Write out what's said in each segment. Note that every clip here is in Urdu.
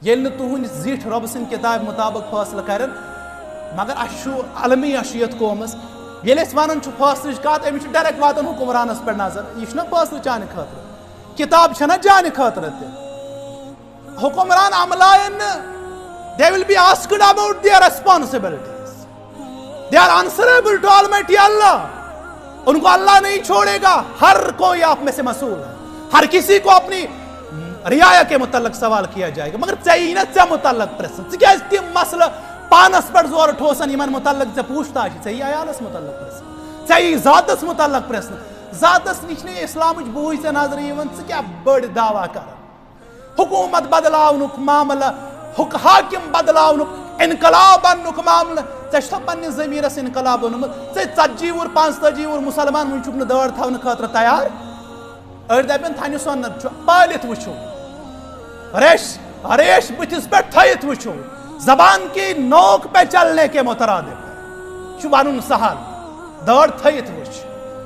یل تہند زیٹھ رب سن کتاب مطابق فیصلہ کرن مگر اشو عالمی اشیت قومس یل اس ونان فیصلہ کت امس ڈائریکٹ واتن حکمرانس پہ نظر یہ فیصلہ چانہ خاطر کتاب چھنا جانہ خاطر تہ حکمران عملائن they will be asked about their responsibilities. They are answerable to Almighty Allah. ان کو اللہ نہیں چھوڑے گا. ہر کوئی آپ میں سے مسئول ہے. ہر کسی کو اپنی رعایا کے متعلق سوال کیا جائے گا. مگر چاہیے نا ژے متعلق پرسن کیا تم مسئلہ پانس پر زور ٹھوسن یمن متعلق ژے پوچھتا چاہیے عیالس متعلق پرسن چاہیے ذاتس متعلق پرسن ذاتس نش نے اسلامچ بوئی ژے نظر یوان ژٕ کیا بڑ دعویٰ کر حکومت بدلاونک معاملہ حاکم بدلاونک انقلاب انک معاملہ ژےٚ پننہِ ضمیٖرس انقلاب اوٚنمُت ژےٚ 40 وُہُر 45 وُہُر مُسلمان وُنہِ چھُکھ نہٕ دٲڑ تھاونہٕ خٲطرٕ تیار أڑۍ دپن تھنہِ سۄنت چھُ پٲلِتھ وٕچھو ریش بٕتھِس پٮ۪ٹھ تھٲیِتھ وٕچھو زبان کی نوک پہ چلنے کے مترادف چھُ وَنُن سہل دٲڑ تھٲیِتھ وٕچھ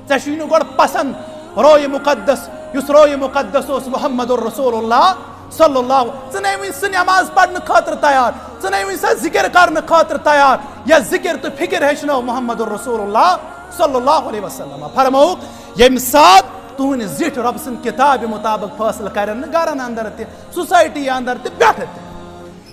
ژےٚ چھُے نہٕ گۄڈٕ پسنٛد رویہِ مُقدس یُس رویہِ مُقدس اوس محمد الرسول اللہ صلی اللہ ژٕ نے وٕنۍ سُہ نٮ۪ماز پرنہٕ خٲطرٕ تیار ژٕ نے وٕنۍ سۄ ذکر کرنہٕ خٲطرٕ تیار یا ذکر تہٕ فکر ہیٚچھنٲو محمد الرسول اللہ صلی اللہ علیہ وسلم فرموُکھ ییٚمہِ ساتہٕ تُہنٛدِ زِٹھ رۄبہٕ سٕنٛدِ کِتابہِ مُطابق فٲصلہٕ کرن نہٕ گرن اندر تہِ سوسایٹی اندر تہِ پٮ۪ٹھٕ تہِ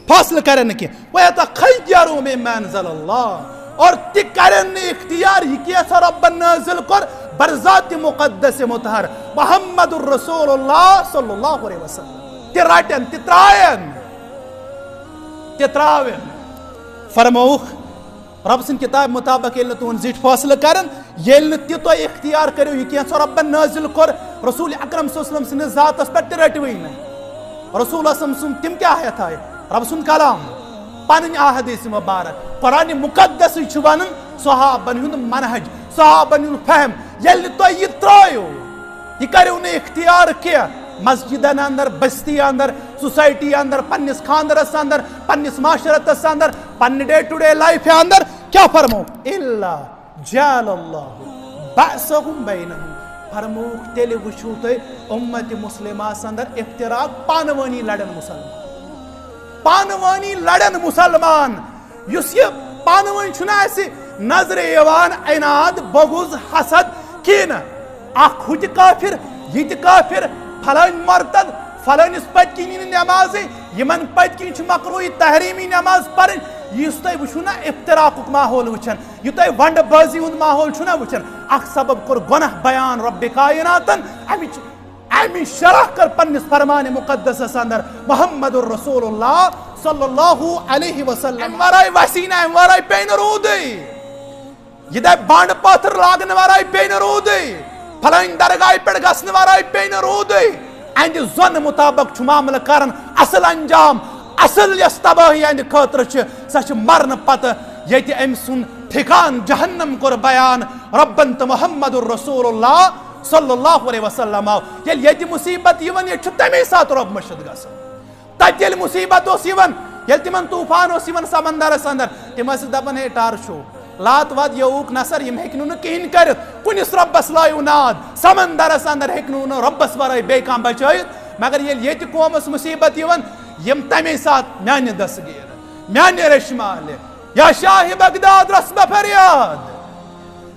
فٲصلہٕ کرن نہٕ کینٛہہ وَیَتَخَیَّرُوا مِمَّا أَنزَلَ اللّٰہ اور تہِ کرن نہٕ اختیار یہِ کینٛژھا رۄبن نٲزِل کوٚر برذاتِ مُقدس مُطہر محمد الرسول اللہ صلی اللہ علیہ وسلم تہِ رٹن تہِ ترٛاوٮ۪ن فرموُکھ رب سٕنٛدِ کِتابہِ مُطابق ییٚلہِ نہٕ تُہُنٛد زِٹھۍ فٲصلہٕ کرن ییٚلہِ نہٕ تہِ تُہۍ اختیار کٔرِو یہِ کینٛژھا رۄبن نٲزِل کوٚر رسول اکرم صلی اللہ علیہ وسلم سٕنٛدِس ذاتس پٮ۪ٹھ تہِ رٔٹوٕے نہٕ رسول اسلم سُنٛد تِم کیٛاہ ہٮ۪تھ آیہِ رب سُنٛد کلام پنٕنۍ احادیث مبارک قرآنِ مُقدسٕے چھُ ونان صحابن ہُنٛد منہج صحابن ہُنٛد فہم ییٚلہِ نہٕ تُہۍ یہِ ترٛٲیِو یہِ کٔرِو نہٕ اختیار کینٛہہ مسجدن اندر بستی اندر سوسائٹی اندر پننس خاندرس اندر پننس معاشرتس اندر پننہِ ڈے ٹو ڈے لائف اندر کیا فرمو الا جعل اللہ بأسهم بینہم فرموکھ تیٚلہِ وٕچھو تُہۍ اُمتِ مُسلِماس اندر افتراق پانہٕ ؤنی لڑن مُسلمان یُس یہِ پانہٕ ؤنۍ چھُنہ اَسہِ نظرِ یِوان عناد بغض حسد کِہیٖنۍ اکھ ہُہ تہِ کافر یہِ تہِ کافر فلٲنۍ مرتد فلٲنِس پٔتۍ کِنی نہٕ نٮ۪مازٕے یِمن پٔتۍ کِنۍ چھِ مقروٗعی تحریٖمی نٮ۪ماز پرٕنۍ یُس تۄہہِ وٕچھو نہ افتراقُک ماحول وٕچھان یہِ تۄہہِ ونڈٕ بٲزی ہُنٛد ماحول چھُو نہ وٕچھان اکھ سبب کوٚر گۄناہ بیان رۄبِ کایناتن امِچ شرح کٔر پننِس فرمانہِ مُقدسس اندر محمد الرسول اللہ صلی اللہ علیہ وسلم امہِ ورٲے وسی نہٕ امہِ ورٲے پیٚیہِ نہٕ روٗدٕے یہِ دپہِ بانڈٕ پٲتھر لاگنہٕ ورٲے پیٚیہِ نہٕ روٗدٕے فلٲنۍ درگاہہِ پٮ۪ٹھ گژھنہٕ ورٲے پیٚیہِ نہٕ روٗدٕے اہندِ زۄنہٕ مُطابق چھُ معاملہٕ کران اصل انجام اصل یۄس تبٲہی اہندِ خٲطرٕ چھِ سۄ چھِ مرنہٕ پتہٕ ییٚتہِ أمۍ سُنٛد ٹھِکان جہنم کوٚر بیان رۄبن تہٕ محمد الرسول اللہ صلی اللہ علیہ وسلم آو ییٚلہِ ییٚتہِ مُصیبت یِوان ییٚتہِ چھُ تمے ساتہٕ رۄب مٔشِد گژھان تتہِ ییٚلہِ مُصیبت اوس یِوان ییٚلہِ تِمن طوٗفان اوس یِوان سمندرس اندر تِم ٲسۍ دپان ہے ٹارشو لات واد یوٗک نصر یِم ہیٚکہِ نہٕ کِہینۍ کٔرِتھ کُنِس رۄبس لایِو ناد سمندرس اندر ہیٚکہِ نہٕ رۄبس ورٲے بیٚیہِ کانٛہہ بچٲیِتھ مگر ییٚلہِ ییٚتہِ قومس مُصیبت یِوان یِم تمے ساتہٕ میانہِ دستگیٖر میانہِ ریشہِ مالہِ یا شاہِ بغداد رس مےٚ فریاد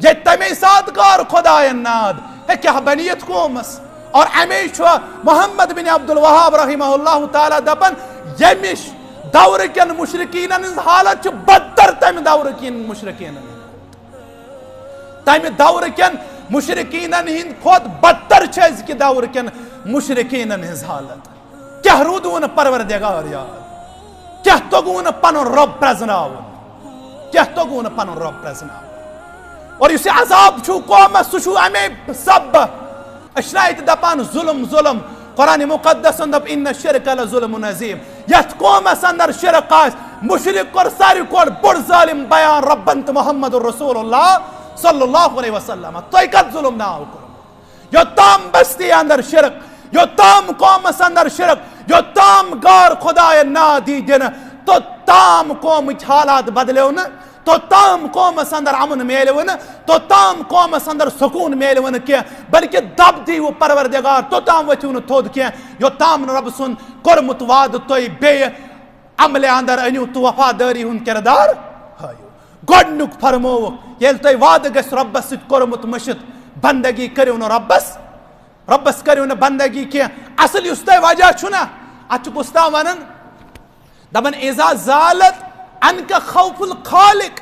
ییٚتہِ تمے ساتہٕ کار خۄداین ناد ہے کیٛاہ بنہِ یتھ قومس اور امی چھُ محمد بن عبدالوہاب رحمہ اللہ تعالیٰ دپان ییٚمِچ دورٕ کٮ۪ن مُشرِقیٖنن ہٕنٛز حالت چھِ بدتر تمہِ دورٕ کٮ۪ن مُشرِقیٖنن تمہِ دورٕ کٮ۪ن مُشرِقیٖنن ہٕنٛدۍ کھۄتہٕ بدتر چھِ أزکہِ دورٕ کٮ۪ن مُشرِقیٖنن ہٕنٛز حالت کیٛاہ روٗدوٕ نہٕ پروردگار یاد کیٛاہ توٚگوٕ نہٕ پنُن رۄب پرٛزناوُن اور یُس یہِ عذاب چھُ قومس سُہ چھُ امے سببہٕ أسۍ چھِنہ ییٚتہِ دپان ظُلم قرآنِ مُقدسن دوٚپ اِنَّ الشِّرْکَ لَظُلْمٌ عَظیٖم یتھ قومس اندر شرک آسہِ مُشرِق کوٚر ساروی کھۄتہٕ بوٚڑ ظٲلِم بیان رۄبن تہٕ محمد الرسول اللہ صلی اللہ علیہ وسلم تۄہہِ کتھ ظُلم ناو کوٚرمُت یوٚتام بستی اندر شرک یوٚتام قومس اندر شرک یوٚتام غٲر خۄداین ناد یی دِنہٕ توٚتام قومٕچ حالات بدلیو نہٕ توٚتام قومس اندر امن میلیو نہٕ توٚتام قومس اندر سکوٗن میلیو نہٕ کینٛہہ بلکہِ دب دیٖوٕ پروردگار توٚتام ؤتھِو نہٕ تھوٚد کینٛہہ یوٚتام نہٕ رۄبہٕ سُنٛد کوٚرمُت وعدٕ تُہۍ بیٚیہِ عمل اندر انیو تو وفاداری ہن کردار ہایو گۄڈنیُک فرمووُکھ ییٚلہِ تۄہہِ وعدٕ گژھِ رۄبس سۭتۍ کوٚرمُت مٔشِتھ بندگی کٔرِو نہٕ رۄبس کٔرِو نہٕ بندگی کینٛہہ اصل یُس تۄہہِ وجہ چھُ نا اتھ چھُ گُستاو ونان دپان اذا زالت عنك خوف الخالق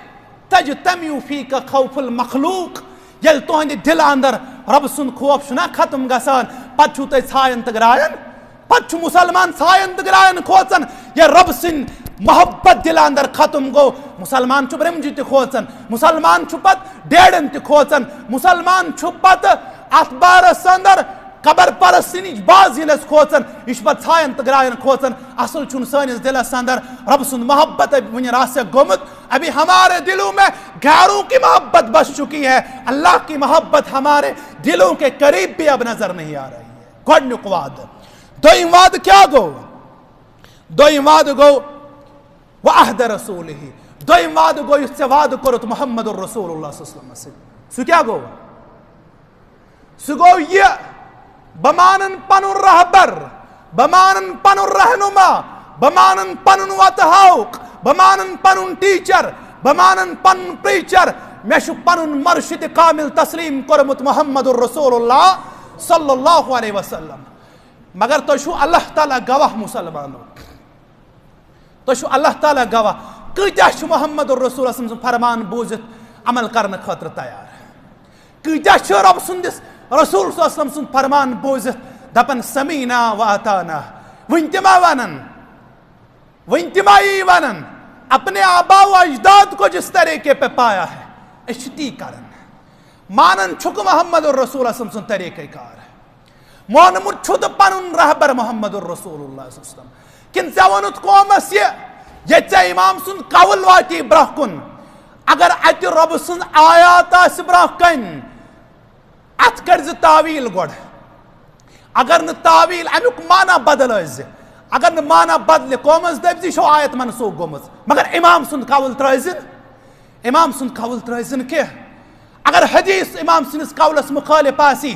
تجتمع فيك خوف المخلوق ییٚلہِ تُہنٛدِ دِلہٕ اندر رۄبہٕ سُنٛد خوف چھُنا ختم گژھان پتہٕ چھُو تُہۍ ژھایَن تہٕ گرٛایَن پتہٕ چھُ مُسلمان ژھایَن تہٕ گرٛایَن کھوژان یا رۄبہٕ سٕنٛدۍ محبت دِلہٕ اندر ختم گوٚو مُسلمان چھُ برٛمجہِ تہِ کھوژان مُسلمان چھُ پتہٕ ڈیڈن تہِ کھوژان مُسلمان چھُ پتہٕ اتھ بارس اندر قبر پرستی نِش باز یِنس کھوژان یہِ چھُ پتہٕ ژھایَن تہٕ گرٛایَن کھوژان اصل چھُنہٕ سٲنِس دِلس اندر رۄبہٕ سُنٛد محبت وُنہِ راسخ گوٚمُت ابھی ہمارے دلوں میں غیروں کی محبت بس چکی ہے اللہ کی محبت ہمارے دلوں کے قریب بھی اب نظر نہیں آ رہی ہے گۄڈنیُک وعدٕ دوٚیِم وعدٕ کیٛاہ گوٚو دوٚیِم وعدٕ گوٚو وعہدِ رسوٗلِہ دوٚیِم وعدٕ گوٚو یُس ژےٚ وعدٕ کوٚرُتھ محمد رسول اللہ صلی اللہ علیہ وسلم سۭتۍ سُہ کیٛاہ گوٚو سُہ گوٚو یہِ بہٕ مانن پنُن رہبر بہٕ مانن پنُن رہنما بہٕ مانن پنُن وتہٕ ہاوُکھ بہٕ مانن پنُن ٹیٖچر بہٕ مانن پنُن پریٖچر مےٚ چھُ پنُن مرشد کامل تسلیٖم کوٚرمُت محمد رسول اللہ صلی اللہ علیہ وسلم مگر تُہۍ چھُو اللہ تعالیٰ گواہ مُسلمانو تُہۍ چھُو اللہ تعالیٰ گواہ کۭتیاہ چھِ محمد رسول اللہ سُنٛد فرمان بوٗزِتھ عمل کرنہٕ خٲطرٕ تیار کۭتیاہ چھِ رۄب سٕنٛدِس رسول صلی اللہ علیہ وسلم سُنٛد فرمان بوٗزِتھ دپان سمیٖنا و اطانا وٕنۍ تہِ ما ونان وٕنۍ تہِ ما یی ونان اپنے آبا و اجداد کو جس طریقے پہ پایا ہے أسۍ چھِ تی کران مانان چھُکھ محمد رسول اللہ سُنٛد طریقے کار مونمُت چھُ تہٕ پنُن رہبر محمد رسول اللہ صلی اللہ علیہ وسلم کِنہٕ ژےٚ ووٚنُتھ قومس یہِ ییٚتہِ ژےٚ امام سُنٛد قول واتی برونٛہہ کُن اگر اتہِ رۄبہٕ سٕنٛز آیات آسہِ برونٛہہ کنہِ اتھ کر زِ تعویل گۄڈٕ اگر نہٕ تعویل امیُک مانا بدل ٲسۍ زِ اگر نہٕ مانا بدلہِ قومس دپہِ زِ یہِ چھو آیت منسوخ گوٚمُت مگر امام سُنٛد قول ترٛٲیزِ امام سُنٛد قول ترٛٲیزِ نہٕ کینٛہہ اگر حدیث امام سٕنٛدِس قولس مُخٲلف آسی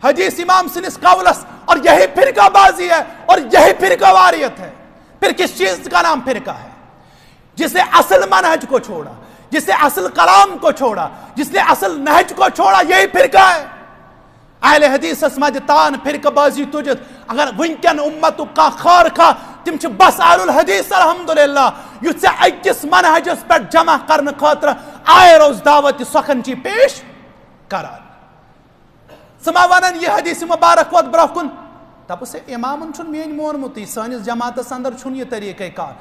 حدیث امام سٕنٛدِس قولس اور یہی فرقہ بازی ہے اور یہی فرقہ واریت ہے پھر کس چیز کا نام فرقہ ہے جس نے اصل منہج کو چھوڑا جس نے اصل کلام کو چھوڑا جس نے اصل نہج کو چھوڑا یہی فرقہ ہے اہل حدیث مجھ تان فرقہ بازی تجت اگر ونکن امتک کا خارخا تم چھ بس اہل الحدیث الحمدللہ یُس ژےٚ أکِس منہجس پٮ۪ٹھ جمع کرنہٕ خٲطرٕ آیہِ روز دعوت سخن چی پیش کران ژٕ ما ونان یہِ حدیث مبارک ووت برونٛہہ کُن دپُس ہے امامن چھُنہٕ میٲنۍ مونمُتٕے سٲنِس جماعتس اندر چھُنہٕ یہِ طریقے کار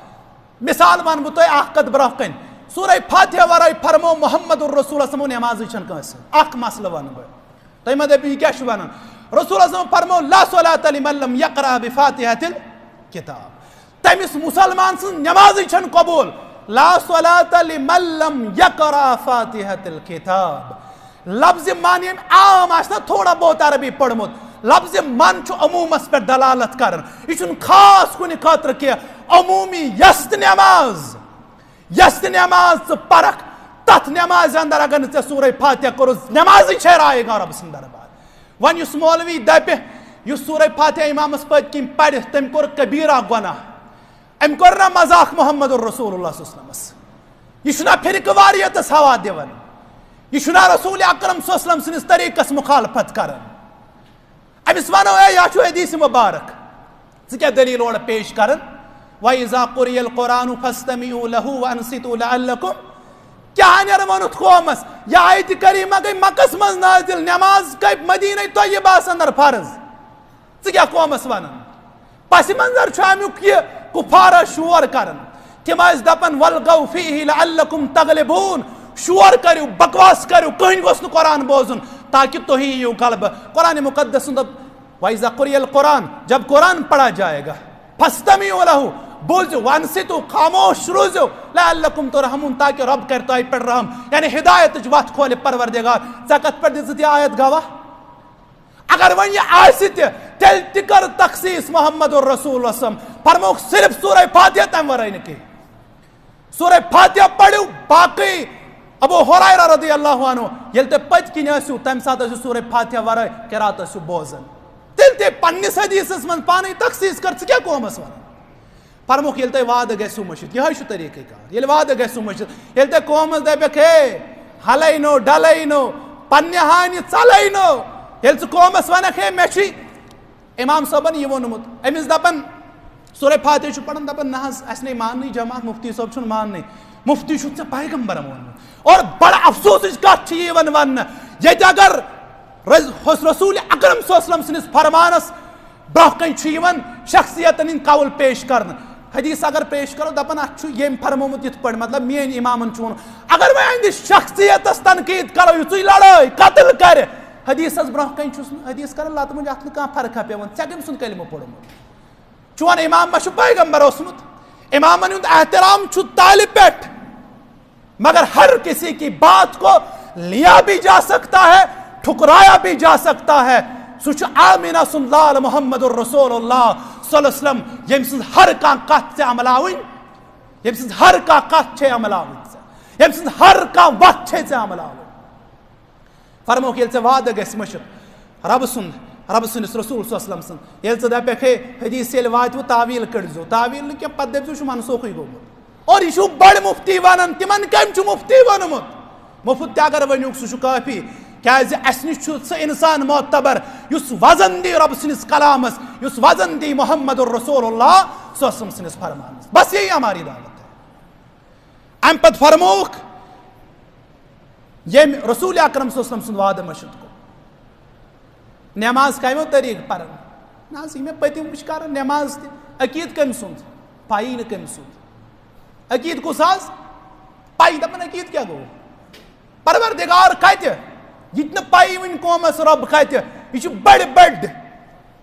مثال ونہٕ بہٕ تۄہہِ اکھ کتھ برونٛہہ کنہِ سورہ فاتحہ ورٲے فرمو محمد رسول اللہ نمازٕے چھنہٕ کٲنٛسہِ اکھ مسلہٕ ونہٕ بہٕ تُہۍ ما دٔپِو یہِ کیٛاہ چھُ ونان رسول اللہ فرمو لا صلاۃ لمن لم یقرأ بفاتحۃ الکتاب تٔمِس مُسلمان سٕنٛز نمازٕے چھنہٕ قبوٗل لا صلاۃ لمن لم یقرأ فاتحۃ الکتاب لفظ من ییٚمۍ عام آسہِ نا تھوڑا بہت عربی پٔرمُت لفظ من چھُ عموٗمس پٮ۪ٹھ دلالت کران یہِ چھُنہٕ خاص کُنہِ خٲطرٕ کینٛہہ عموٗمی یۄس تہِ نماز ژٕ پرکھ تتھ نمازِ اندر اگر نہٕ ژےٚ سورہ فاتحہ کوٚرُتھ نمازٕے چھے رایے گاہ رۄبہٕ سٕنٛدِ دربار وۄنۍ یُس مولوی دپہِ یُس سورہ فاتحہ امامس پٔتۍ کِنۍ پرِ تٔمۍ کوٚر کبیٖرا گۄناہ أمۍ کوٚر نا مذاق محمد رسول اللہ صلی اللہ علیہ وسلمس یہِ چھُنا فرقہٕ واریتس ہوا دِوان یہِ چھُنا رسول اکرم صلی اللہ علیہ وسلم سٕنٛدِس طریقس مُخالفت کران أمِس ونو اے یہِ چھُ حدیث مبارک ژٕ کیٛاہ دلیٖل اورٕ پیش کران وَإِذَا قُرِئَ الْقُرْآنُ فَاسْتَمِعُوا لَهُ وَأَنصِتُوا لَعَلَّكُمْ کیٛاہ نیرٕ ووٚنُتھ قومس یہِ آیتہِ کریٖمہ گٔے مکس منٛز نازِل نماز گٔے مدیٖنہ طیبہس اندر فرض ژٕ کیٛاہ قومس ونان پس منظر چھُ امیُک یہِ کُفارا شور کران تِم ٲسۍ دپان وَلغَوْا فِیہِ لَعَلَّكُمْ تَغْلِبُونَ شور کٔرِو بکواس کٔرِو کٕہٕنۍ گوٚژھ نہٕ قرآن بوزُن تاکہ تُہی یِیِو غلبہٕ قرآن مقدس دوٚپ وَإِذَا قُرِئَ الْقُرْآنُ جب قرآن پڑھا جائے گا فَاسْتَمِعُوا لَهُ بوزو وانصتو خاموش روزو لعلکم ترحمون تاکہ رب کر تۄہہِ پٮ۪ٹھ رحم یعنی ہدایتٕچ وتھ کھولہِ پروردگار ژےٚ کتھ پٮ۪ٹھ دِژٕتھ یہِ آیت گواہ اگر وۄنۍ یہِ آسہِ تہِ تیٚلہِ تہِ کر تخصیٖص محمد رسول وسلم فرموکھ صرف سورہ فاتحہ تمہِ ورٲے نہٕ کینٛہہ سورہ فاتحہ پٔرِو باقٕے ابو ہریرہ رضی اللہ عنہ ییٚلہِ تُہۍ پٔتۍ کِنۍ ٲسِو تمہِ ساتہٕ ٲسِو سورہ فاتحہ ورٲے قرات ٲسِو بوزان تیٚلہِ تہِ پننِس حدیثس منٛز پانے تخصیٖص کر ژٕ کیٛاہ قومس ونان فرموک یل تۄہہِ وعدٕ گژھِو مٔشِد یِہوٚے چھُ طریٖقہٕ کار ییٚلہِ وعدٕ گژھِو مٔشِد ییٚلہِ تۄہہِ قومَس دَپٮ۪کھ ہے ہَلَے نو ڈَلَے نو پنٛنہِ ہانہِ ژَلَے نو ییٚلہِ ژٕ قومَس وَنَکھ ہے مےٚ چھُے اِمام صٲبَن یہِ ووٚنمُت أمِس دَپان سورہ فاتح چھُ پَران دَپان نہ حظ اَسہِ نَے ماننٕے جماعت مُفتی صٲب چھُنہٕ ماننٕے مُفتی چھُکھ ژےٚ پیغمبرن ووٚنمُت اور بڑٕ افسوسٕچ کَتھ چھِ یِوان وَننہٕ ییٚتہِ اگر رسوٗلِ اکرم صلی اللہ علیہ وسلم سٕنٛدِس فرمانس برونٛہہ کَنۍ چھُ یِوان شخصیتن ہٕنٛدۍ قول پیش کرنہٕ حدیث اگر پیش کرو دپان اتھ چھُ ییٚمۍ فرمومُت یِتھ پٲٹھۍ مطلب میٲنۍ اِمامن چھُ ووٚنمُت اگر وۄنۍ أہنٛدِس شخصیتس تنقیٖد کرو یِژٕے لڑٲے قتل کرِ حدیثس برونٛہہ کَنۍ چھُس نہٕ حدیث کران لتہٕ مۄنٛجہِ اتھ نہٕ کانٛہہ فرقا پیوان ژےٚ کٔمۍ سُنٛد کلمہٕ پوٚرمُت چون امام ما چھُ پیغمبر اوسمُت امامن ہُنٛد احترام چھُ تالہِ پٮ۪ٹھ مگر ہر کسی کی بات کو لیا بھی جا سکتا ہے ٹھکرایا بھی جا سکتا ہے سُہ چھُ آمینہ سُنٛد لال محمد الرسول اللہ صلی اللہ علیہ وسلم ییٚمہِ سٕنٛز ہر کانٛہہ کتھ ژےٚ عملاوٕنۍ ییٚمہِ سٕنٛز ہر کانٛہہ کتھ چھے عملاوٕنۍ ژےٚ ییٚمہِ سٕنٛز ہر کانٛہہ وتھ چھے ژےٚ عملاوٕنۍ فرموکھ ییٚلہِ ژےٚ وعدٕ گژھِ مٔشِد رۄبہٕ سٕنٛدِس رسوٗل صلی اللہ علیہ وسلم سٕنٛد ییٚلہِ ژٕ دپکھ ہے حدیث ییٚلہِ واتوٕ تعویٖل کٔڑزیو تعویٖل نہٕ کینٛہہ پتہٕ دٔپزیو یہِ چھُ منسوخٕے گوٚمُت اور یہِ چھُو بڑٕ مُفتی ونان تِمن کٔمۍ چھُ مُفتی ووٚنمُت مُفت تہِ اگر ؤنِوُکھ سُہ چھُ کٲفی کیازِ اسہِ نِش چھُ سُہ انسان معتبر یُس وزن دی رۄبہٕ سٕنٛدِس کلامس یُس وزن دی محمد الرسول اللہ صلی اللہ علیہ وسلم سٕنٛدِس فرمانس بس یہی ہماری دعوت ہے امہِ پتہٕ فرمووُکھ ییٚمہِ رسول اکرم صلی اللہ علیہ وسلم سُنٛد وعدٕ مٔشِد گوٚو نٮ۪ماز کمیو طریٖقہٕ پران نہ حظ یہِ مےٚ پٔتِم وٕچھ کران نٮ۪ماز تہِ عقیٖد کٔمۍ سُنٛد پایی نہٕ کٔمۍ سُنٛد عقیٖد کُس حظ پایی دپان عقیٖد کیٛاہ گوٚو پروردگار کتہِ یہِ تہِ نہٕ پایی وٕنہِ قومس رۄب کتہِ یہِ چھُ بڑِ بٔڑ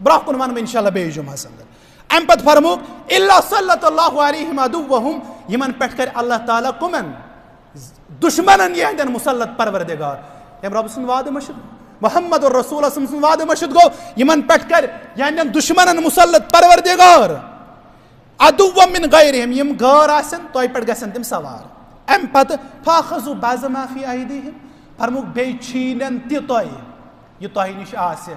برونٛہہ کُن ونہٕ بہٕ انشاء اللہ بیٚیہِ جُمعس انٛدر امہِ پتہٕ فرمووُکھ الا صلت اللہ علیہم عدوہم یِمن پٮ۪ٹھ کرِ اللہ تعالیٰ کٕمن دُشمنن یِہنٛدٮ۪ن مُسلط پروردگار ییٚمہِ رۄبہٕ سُنٛد وعدٕ مٔشِد محمد الرسول سُنٛد وعدٕ مٔشِد گوٚو یِمن پٮ۪ٹھ کرِ یِہنٛدٮ۪ن دُشمنن مُسلط پروردگار عدوم من غیرہم یِم غٲر آسن تۄہہِ پٮ۪ٹھ گژھن تِم سوار امہِ پتہٕ فاخذوا بعض ما فی ایدیہم فرمووُکھ بیٚیہِ چھیٖنن تہِ تۄہہِ یہِ تۄہہِ نِش آسہِ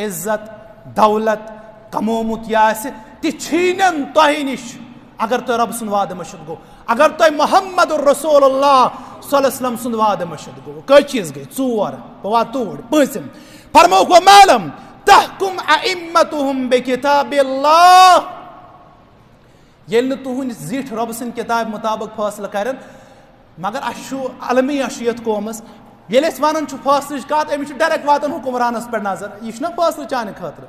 عزت دولت کمومُت یہِ آسہِ تہِ چھیٖنن تۄہہِ نِش اگر تۄہہِ رۄبہٕ سُنٛد وعدٕ مٔشِد گوٚو اگر تۄہہِ محمد الرسول اللہ صلی اللہ علیہ وسلم سُنٛد وعدٕ مٔشِد گوٚو کٔژ چیٖز گٔے ژور بہٕ واتہٕ توٗرۍ پٲنٛژِم فرمووُکھ وما لم تحکم ائمتہم بکتاب اللہ ییٚلہِ نہٕ تُہنٛدۍ زِٹھۍ رۄبہٕ سٕنٛدِ کِتابہِ مُطابق فٲصلہٕ کرن مگر اسہِ چھُ المیہ چھُ یتھ قومس ییٚلہِ أسۍ ونان چھُ فٲصلٕچ کتھ أمِس چھُ ڈایریکٹ واتان حُکمرانس پٮ۪ٹھ نظر یہِ چھُنہ فٲصلہٕ چانہِ خٲطرٕ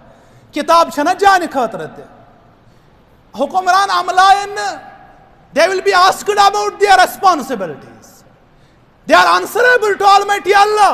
کِتاب چھنہ چانہِ خٲطرٕ تہِ حُکمران عملاین نہٕ they will be asked about their responsibilities they are answerable to Almighty Allah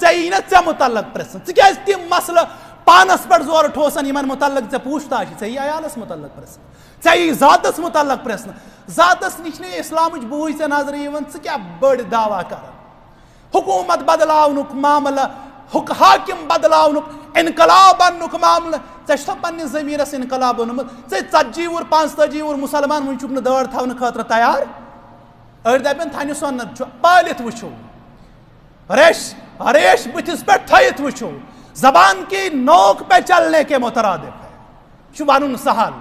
ژےٚ نہ ژےٚ مُتعلق پرژھنہٕ ژٕ کیازِ تِم مسلہٕ پانس پٮ۪ٹھ زورٕ ٹھوسان یِمن مُتعلق ژےٚ پوٗچھ تاش ژےٚ یی عیالس مُتعلق پرژھنہٕ ژےٚ یی ذاتس مُتعلق پرژھنہٕ ذاتس نِش نہٕ اسلامٕچ بوٗے ژےٚ نظرِ یِوان ژٕ کیٛاہ بٔڑ دعوا کران حکوٗمت بدلاونُک معاملہٕ حاکم بدلاونُک انقلاب اننُک معاملہٕ ژےٚ چھُتھا پننِس ضمیٖرس انقلاب اوٚنمُت ژےٚ 40 وُہُر 45 وُہُر مُسلمان وُنہِ چھُکھ نہٕ دٲڑ تھاونہٕ خٲطرٕ تیار أڑۍ دپن تھنہِ سۄنت چھُ پٲلِتھ وٕچھو ریش بٕتھِس پٮ۪ٹھ تھٲیِتھ وٕچھو زبان کی نوک پہ چلنے کے مترادف ہے یہ چھُ ونُن سہل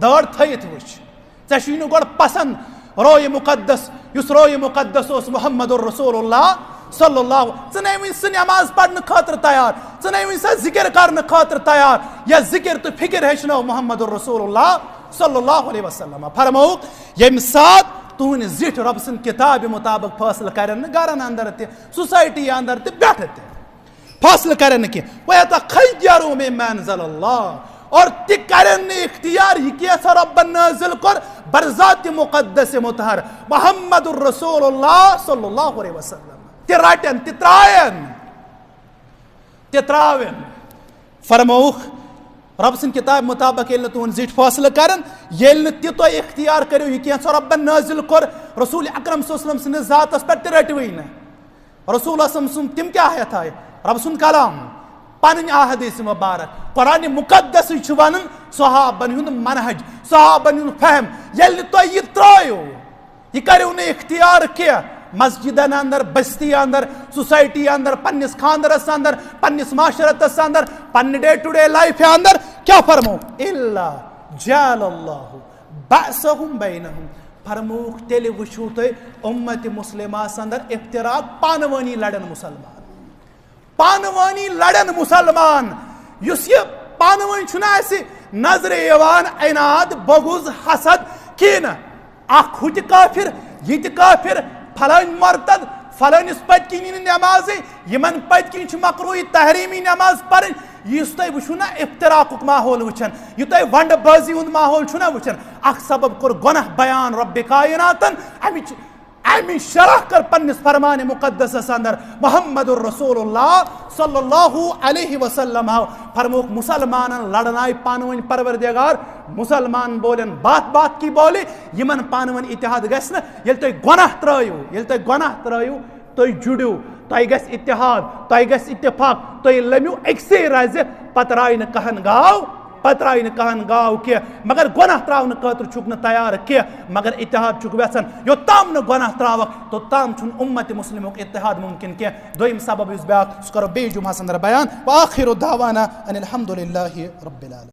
دٲڑ تھٲیِتھ وٕچھ ژےٚ چھُے نہٕ گۄڈٕ پسنٛد رویہِ مُقدس یُس رویہِ مُقدس اوس محمد الرسول اللہ صلی اللہ ژٕ نَے وٕنہِ سُہ نٮ۪ماز پرنہٕ خٲطرٕ تیار ژٕ نَے وٕنہِ سۄ ذِکر کرنہٕ خٲطرٕ تیار یۄس ذِکر تہٕ فِکر ہیٚچھنٲو محمد الرسول اللہ صلی اللہ علیہ وسلم فرمووُکھ ییٚمہِ ساتہٕ تُہنٛدۍ زِٹھۍ رۄبہٕ سٕنٛدِ کِتابہِ مُطابق فٲصلہٕ کرن نہٕ گرن اندر تہِ سوسایٹی اندر تہِ پٮ۪ٹھٕ تہِ فٲصلہٕ کرن نہٕ کینٛہہ وَیَتَخَیَّرُوا مِمَّا أَنزَلَ اللّٰہ اور تہِ کرن نہٕ اختیار یہِ کینٛژھا رۄبن نٲزِل کوٚر برذاتِ مُقدس مُطہر محمد الرسول اللہ صلی اللہ علیہ وسلم تہِ رٹن تہِ تراون فرمووُکھ رۄبہٕ سٕنٛدِ کِتابہِ مُطابق ییٚلہِ نہٕ تُہنٛدۍ زِٹھۍ فٲصلہٕ کرن ییٚلہِ نہٕ تہِ تُہۍ اختیار کٔرِو یہِ کینٛژھا رۄبن نٲزِل کوٚر رسول اکرم صلی اللہ علیہ وسلم سٕنٛدِس ذاتس پٮ۪ٹھ تہِ رٔٹوٕے نہٕ رسول سُنٛد تِم کیٛاہ ہٮ۪تھ آیہِ رۄبہٕ سُنٛد کلام پنٕنۍ احادیث مُبارک قرآنِ مُقدسٕے چھُ ونان صحابن ہُنٛد منہج صحابن ہُنٛد فہم ییٚلہِ نہٕ تۄہہِ یہِ ترٛٲیِو یہِ کٔرِو نہٕ اختیار کینٛہہ مسجدن اندر بستی اندر سوسائٹی اندر پنس خاندرس اندر پنس معاشرتس اندر پن ڈے ٹو ڈے لائف اندر کیا فرمو الا جعل اللہ بأسهم بینہم فرموک تیل وچھو تو امت مسلمہ اندر افتراق پانوانی لڑن مسلمان پانوانی لڑن مسلمان یس یہ پانوانی چھنا ایسی نظر ایوان عناد بغض حسد کین اخ ہوت کافر یہ کافر فلان مرتد فلانس پت کن نماز یمن پت کن مقروعی تحریمی نماز پڑھن اس تھی وچھو نا افتراق ماحول وچھن یہ تھی ونڈ بازی ہند ماحول چھنا وچھن اخ سبب کور گناہ بیان رب کائناتن امی شرح کر پنس فرمان مقدس اندر محمد الرسول اللہ صلی اللہ علیہ وسلم فرموک مسلمان لڑنائی پانون پروردگار مسلمان بولن بات بات کی بولی یمن پانون اتحاد گھس نا یل تھی گناہ ترائیو تھی جڑیو تھی گھس اتحاد تھی گھس اتفاق تھی لمیو اکسے رز پتہ رائی نہ کہن گاو پتہ رائی نہ کہن گاو کی مگر گناہ تراؤن خاطر چھک نہ تیار کی مگر اتحاد چھک ویسن یوتام نہ گناہ تراوک توتام چھن امت مسلمک اتحاد ممکن کی دویم سبب اس بیاق اس کرو بے جمعہ اندر بیان وآخر دعوانا ان الحمدللہ رب العالمین.